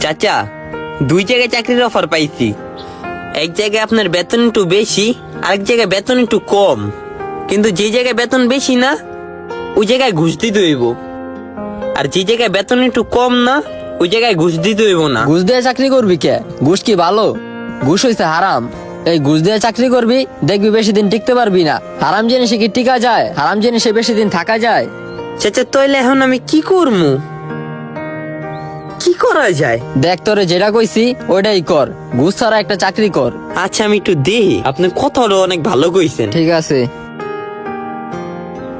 চাচা, 2 জায়গায় চাকরির অফার পাইছি। এক জায়গায় আপনার বেতন একটু বেশি, আরেক জায়গায় বেতন একটু কম। কিন্তু যে জায়গায় বেতন বেশি না, ওই জায়গায় ঘুষ দিতে হইব। আর যে জায়গায় বেতন একটু কম না, ওই জায়গায় ঘুষ দিতে হইব না। ঘুষ দিয়ে চাকরি করবি কে? ঘুষ কি ভালো? ঘুষ হইছে হারাম। এই ঘুষ দিয়ে চাকরি করবি, দেখবি বেশি দিন টিকতে পারবি না। হারাম জিনিসে কি টিকা যায়? হারাম জিনিসে বেশি দিন থাকা যায়? চাচা, তাইলে এখন আমি কি করবো? কি করা যায়? দেখ, তোরে যেটা কইছি ওইটাই কর। ঘুষ ছাড়া একটা চাকরি কর। আচ্ছা, আমি একটু দেখি। আপনার কথাটা অনেক ভালো কইছেন। ঠিক আছে।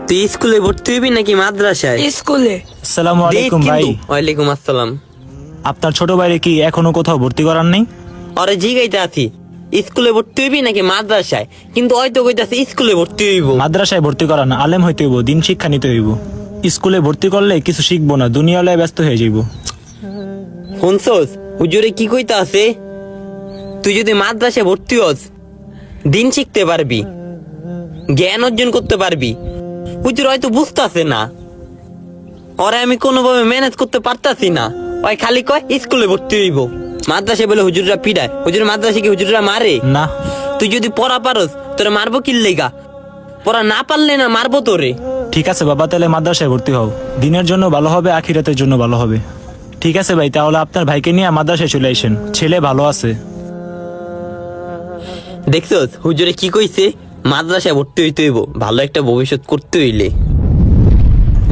তুই স্কুলে ভর্তি হইবি নাকি মাদ্রাসায়? স্কুলে। আসসালামু আলাইকুম ভাই। ওয়ালাইকুম আসসালাম। আপনার ছোট ভাইরে কি এখনো কোথাও ভর্তি করার নেই? আরে জিগাইতে আছি, স্কুলে ভর্তি হইবি নাকি মাদ্রাসায়? কিন্তু হয়তো কইতাছে স্কুলে ভর্তি হইব। মাদ্রাসায় ভর্তি করান, আলেম হইতে হইব, দিন শিক্ষা নিতে হইব। স্কুলে ভর্তি করলে কিছু শিখবো না, দুনিয়ালয়ে ব্যস্ত হয়ে যাইব। শুনছস হুজুরে কি কইতা আছে? তুই যদি মাদ্রাসায় ভর্তি হস, দিন শিখতে পারবি, জ্ঞান অর্জন করতে পারবি। হুজুর হয়তো বুঝতাছে না, ওরে আমি কোনোভাবে ম্যানেজ করতে পারতাছি না। ওই খালি কয় স্কুলে ভর্তি হইব। মাদ্রাসায় বলে হুজুররা পিড়ায়। হুজুর মাদ্রাসায় কি হুজুররা মারে? না। তুই যদি পড়া পারস, তোরে মারবো কি লেগা? পড়া না পারলে না মারবো তোরে। ঠিক আছে বাবা, তাহলে মাদ্রাসায় ভর্তি হও। দিনের জন্য ভালো হবে, আখিরাতের জন্য ভালো হবে। ঠিক আছে ভাই, তাহলে আপনার ভাইকে নিয়ে মাদ্রাসায় চলে আসেন। ছেলে ভালো আছে। দেখছস হুজুরে কি কইছে? মাদ্রাসায় ভর্তি হইতে হইব, ভালো একটা ভবিষ্যৎ করতে হইলে।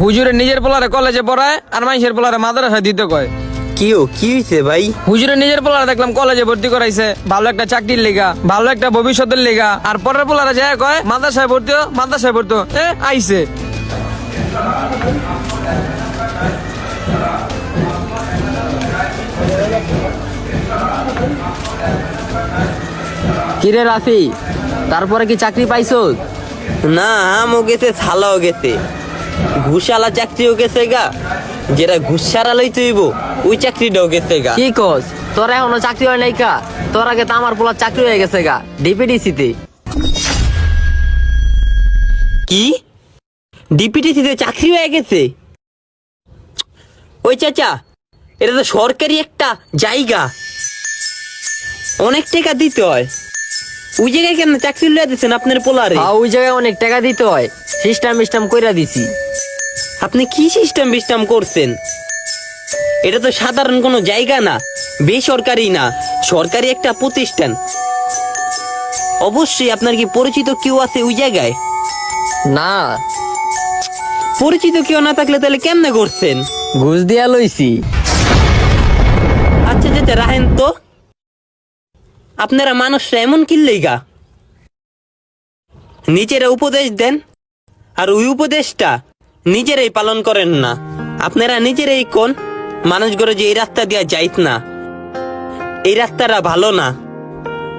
হুজুরে নিজের পোলারে কলেজে পড়ায় আর মানুষের পোলারে মাদ্রাসায় দিতে কয়। কি হইছে ভাই? হুজুরে নিজের পোলারে দেখলাম কলেজে ভর্তি করাইছে ভালো একটা চাকরির লেগা, ভালো একটা ভবিষ্যতের লেগা। আর পরের পোলারে যায় কয় মাদ্রাসায় ভর্তি হো, মাদ্রাসায় ভর্তি হো। আইছে। কিরে রাফি, তারপরে কি চাকরি পাইছো? না, আমও গেছে, ছালাও গেছে, ঘুষালা চাকরিও গেছে গা। যেটা ঘুষ সারা লইতে হইব ওই চাকরিটাও গেছে গা। কি কস? তোর এখনো চাকরি হয় নাই কা? তোর আগে তো আমার পোলার চাকরি হয়ে গেছে গা, ডিপিডিসিতে। কি? ডিপিটিসিতে চাকরি হয়ে গেছে? ওই চাচা, এটা তো সরকারি একটা জায়গা, অনেক টাকা দিতে হয়। ওই জায়গায় কেন চাকরি লইয়া দিচ্ছেন আপনার পোলারে? ওই জায়গায় অনেক টাকা দিতে হয়, সিস্টেম কইরা দিছি। আপনি কি সিস্টেম করছেন? এটা তো সাধারণ কোনো জায়গা না, বেসরকারি না, সরকারি একটা প্রতিষ্ঠান। অবশ্যই আপনার কি পরিচিত কেউ আছে ওই জায়গায়? না। পরিচিত কেউ না থাকলে তাহলে কেমনে করছেন? ঘুষ দিয়া লইছি। আচ্ছা চাচা, রাহেন তো। আপনারা মানুষরা এমন কিল্লেগা নিজেরা উপদেশ দেন, আর ওই উপদেশটা নিজেরাই পালন করেন না। আপনারা নিজেরাই কোন মানুষগুলো যে এই রাস্তা দিয়া যাইত না, এই রাস্তাটা ভালো না,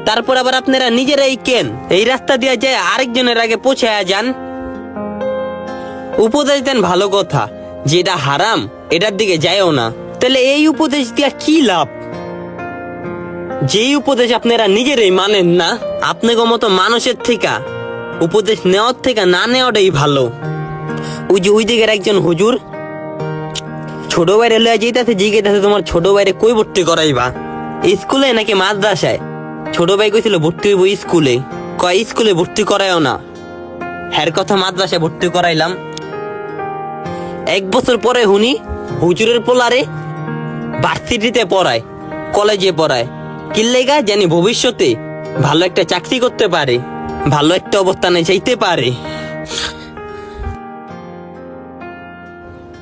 তারপর আবার আপনারা নিজেরাই কেন এই রাস্তা দিয়া যায় আরেকজনের আগে পৌঁছায়া যান। উপদেশ দেন ভালো কথা, যেটা হারাম এটার দিকে যায়ও না। তাহলে এই উপদেশ দিয়া কি লাভ? যেই উপদেশ আপনারা নিজেরাই মানেন না, আপনাকে মতো মানুষের থেকে উপদেশ নেওয়ার থেকে না নেওয়াটাই ভালো। ওই যে ওই দিকের একজন হুজুর ছোট বাইরে লইয়া যেতেছে, জিজ্ঞেস তোমার ছোট বাইরে কই ভর্তি করাইবা, স্কুলে নাকি মাদ্রাসায়? ছোট ভাই কইছিল ভর্তি হইব স্কুলে। কয় স্কুলে ভর্তি করায়ও না, হ্যার কথা মাদ্রাসায় ভর্তি করাইলাম। 1 বছর পরে হুনি হুজুরের পোলারে ভার্সিটিতে পড়ায়, কলেজে পড়ায়। কিল্লেগা জানি ভবিষ্যতে ভালো একটা চাকরি করতে পারে, ভালো একটা অবস্থানে যাইতে পারে।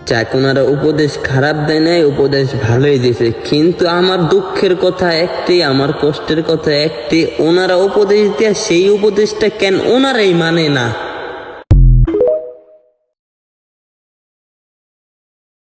যাক, ওনারা উপদেশ খারাপ দেয় নাই, উপদেশ ভালোই দিয়েছে। কিন্তু আমার দুঃখের কথা একটি, আমার কষ্টের কথা একটি, ওনারা উপদেশ দেয় সেই উপদেশটা কেন ওনারাই মানে না।